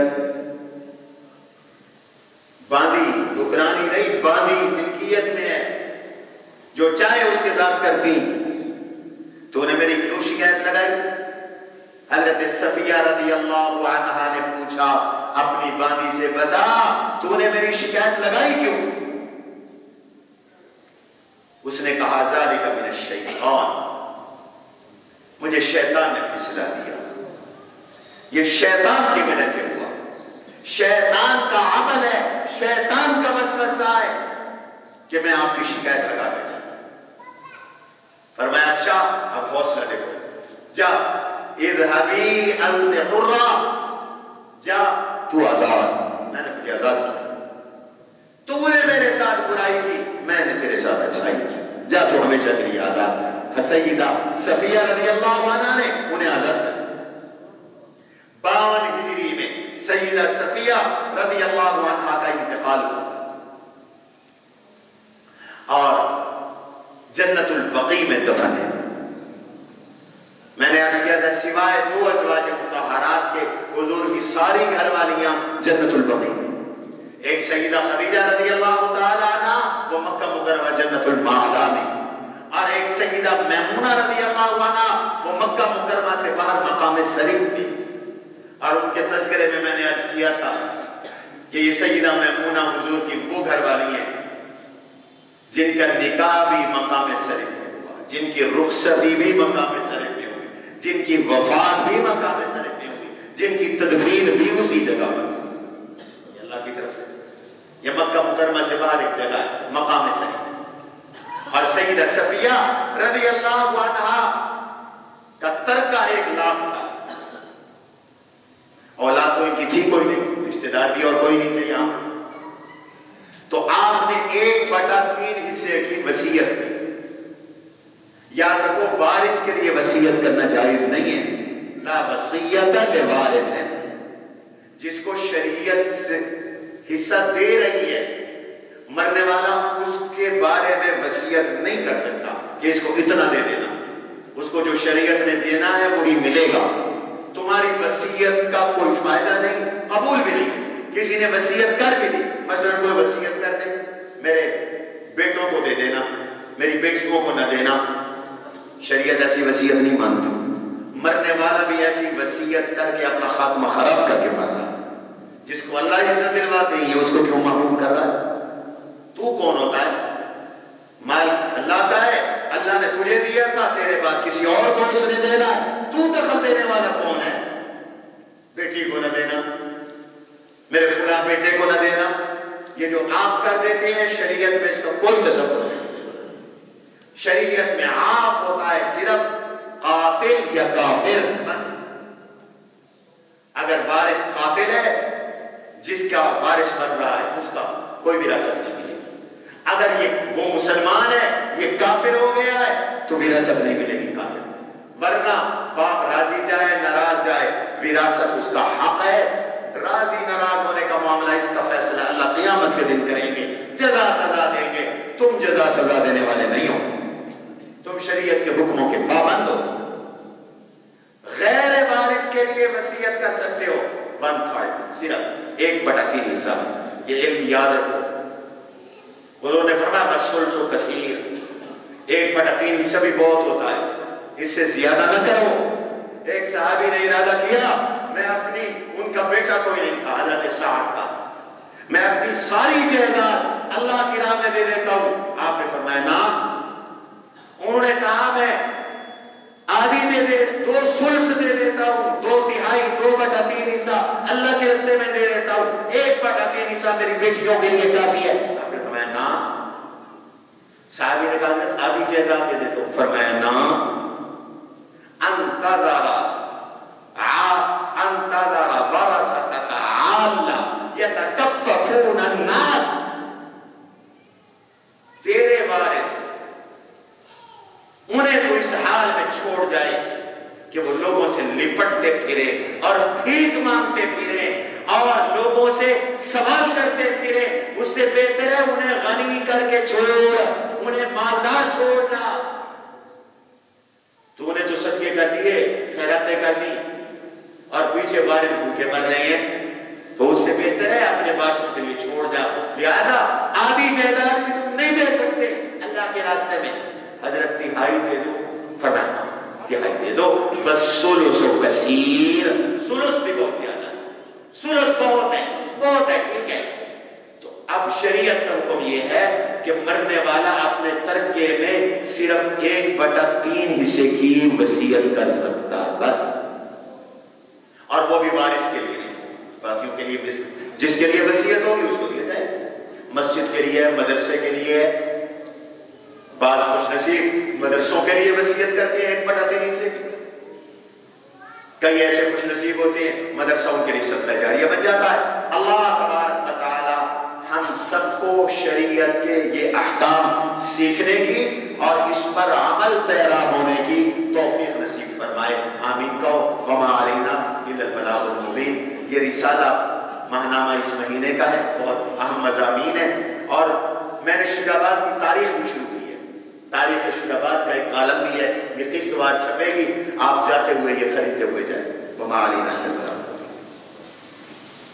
[SPEAKER 1] बांदी दुकरानी नहीं, बांदी मिल्कियत में है, जो चाहे उसके साथ करती। तूने मेरी क्यों शिकायत लगाई? हजरत सफिया रज़ी अल्लाहु अन्हा ने पूछा अपनी बांदी से, बता तूने मेरी शिकायत लगाई क्यों? उसने कहा, ज़ालिका मिनश शैतान, मुझे शैतान ने फिसला दिया, ये शैतान की वजह से हुआ, शैतान का अमल है, शैतान का वसवसा है कि मैं आपकी शिकायत लगा बैठा। फरमाया, अच्छा अब हौसला देखो, जा इज़हबी अंत हुर्रा, जा तू आजाद, मैंने तुझे आजाद किया। तूने मेरे साथ बुराई की, मैंने तेरे साथ अच्छाई की, जा तू हमेशा के लिए आजाद। सैयदा सफिया रज़ियल्लाहु अन्हा ने उन्हें आजाद किया। 52 हिजरी में सैयदा सफिया रज़ियल्लाहु अन्हा का इंतकाल हुआ और जन्नतुल बकी में दफन है। मैंने अर्ज किया था सिवाय 2 अज़वाज मुतहहरात के हुजूर की सारी घरवालियां जन्नतुल बकी में। एक सैयदा खदीजा रज़ियल्लाहु ताला अन्हा वो मक्का मुकर्रमा जन्नतुल माला में, और एक सैयदा मैमूना रज़ियल्लाहु अन्हा वो मक्का मुकर्रमा से बाहर मकाम शरीफ में। और उनके तज़किरे में मैंने अर्ज किया था कि ये सैयदा मैमूना हुजूर की वो घरवाली है जिनका निकाह भी मकाम शरीफ में हुआ, जिनकी रुखसती भी मकाम शरीफ में हुई, जिनकी वफात भी मकाम शरीफ में हुई, जिनकी तदफीन भी उसी जगह पर। अल्लाह की तरफ से यह मक्का मुकर्रमा से बाहर एक जगह है मकाम शरीफ। और सैयदा सफिया रज़ियल्लाहु अन्हा का तरका 1 लाख था। औलाद तो इनकी थी कोई नहीं, रिश्तेदार भी और कोई नहीं थे यहां। तो आपने 1/3 हिस्से की वसीयत की। याद रखो वारिस के लिए वसीयत करना जायज नहीं है, ला वसीयत लिवारिस है। जिसको शरीयत से हिस्सा दे रही है मरने वाला, उसके बारे में वसीयत नहीं कर सकता कि इसको इतना दे देना। उसको जो शरीयत ने देना है वो ही मिलेगा। तुम्हारी वसीयत का कोई फायदा नहीं, कबूल भी नहीं। किसी ने वसीयत कर भी दी, मसलन कोई वसीयत कर दे मेरे बेटों को दे देना, मेरी बेटियों को न देना, शरीयत ऐसी वसीयत नहीं मानती। मरने वाला भी ऐसी वसीयत करके अपना खात्मा खराब करके मर रहा है। जिसको अल्लाह इज्जत दिलवाते हैं उसको क्यों महरूम कर रहा है? तू कौन होता है? माल अल्लाह का है, अल्लाह ने तुझे दिया था, तेरे बाद किसी और को उसने देना है। तू दखल देने वाला कौन है? बेटी को न देना, मेरे फुला बेटे को न देना, ये जो आप कर देते हैं शरीयत में इसका कोई तसव्वुर नहीं। शरीयत में आप होता है सिर्फ कातिल या काफिर बस। अगर वारिस कातिल है, जिसका वारिस बन रहा है उसका कोई विरासत नहीं मिलेगी। अगर ये वो मुसलमान है, ये काफिर हो गया है, तो विरासत नहीं मिलेगी काफिर। वरना बाप राजी जाए नाराज जाए, विरासत उसका हक है। राजी नाराज होने का मामला, इसका फैसला अल्लाह क़यामत के दिन करेंगे, जज़ा सजा देंगे। तुम जज़ा सजा देने वाले नहीं हो, तुम शरीयत के हुक्मों के पाबंद हो। गैर वारिस के लिए वसीयत कर सकते हो 1/3, सिर्फ 1/3 हिस्सा। ये इल्म याद रखो। उन्होंने फरमाया बसुल्सु कसीर, 1/3 हिस्सा भी बहुत होता है, इससे ज्यादा न करो। एक सहाबी ने इरादा किया, मैं अपनी, उनका बेटा कोई नहीं था हज़रत साद का, मैं अपनी सारी जायदाद अल्लाह की राह में दे देता हूं। आपने फरमाया ना। उन्होंने कहा मैं आधी दे 2 सुल्स दे देता हूं, 2/3, 2/3 हिस्सा अल्लाह के रास्ते में दे देता हूं, 1/3 हिस्सा मेरी बेटियों के लिए काफी है। आपने फरमाया ना। साहबी ने कहा आधी जायदाद दे देता हूं। फरमाया ना। अंतज़रा वरसतका आला यतकफ़फ़ून अन्नास, तेरे वारिस उन्हें तो इस हाल में छोड़ जाए कि वो लोगों से लिपटते फिरे और भीख मांगते फिरे और लोगों से सवाल करते फिरे। उससे बेहतर है उन्हें गनी करके छोड़, उन्हें मालदार छोड़ जा। तूने तो सदके कर दिए, खैरातें कर दी और पीछे वारिस भूखे मर रहे हैं, तो उससे बेहतर है अपने वारिसों के लिए छोड़ जा। लिहाजा आधी जायदाद भी तुम नहीं दे सकते अल्लाह के रास्ते में, हजरत 1/3 दे दो। फरमाया 1/3 दे दो बस। सुलुस कसीर, सुलुस भी बहुत ज्यादा, सुलुस बहुत है, ठीक है। तो अब शरीयत का हुक्म यह है कि मरने वाला अपने तरके में सिर्फ 1/3 हिस्से की वसीयत कर सकता बस, और वो भी वारिस के लिए नहीं, बाकियों के लिए। जिसके लिए वसीयत होगी उसको दिया जाए। मस्जिद के लिए, मदरसे के लिए, बाज़ खुशनसीब मदरसों के लिए वसीयत करते हैं 1/3 हिस्से। कई ऐसे कुछ नसीब होते हैं मदरसा उनके लिए सदका जारिया बन जाता है। अल्लाह तबारक व तआला हम सबको शरीयत के ये अहकाम सीखने की और इस पर अमल पैरा होने की तौफीक नसीब फरमाए। आमीन कहो। वमा अलैना इल्लल बलागुल मुबीन। ये रिसाला माहनामा इस महीने का है, बहुत अहम मज़ामीन है और मैंने शुजाबाद की तारीख भी शुरू की है। तारीख शुजाबाद का एक कालम भी है, ये किस्तवार छपेगी, आप जाते हुए ये खरीदते हुए जाए। वमा अलैना।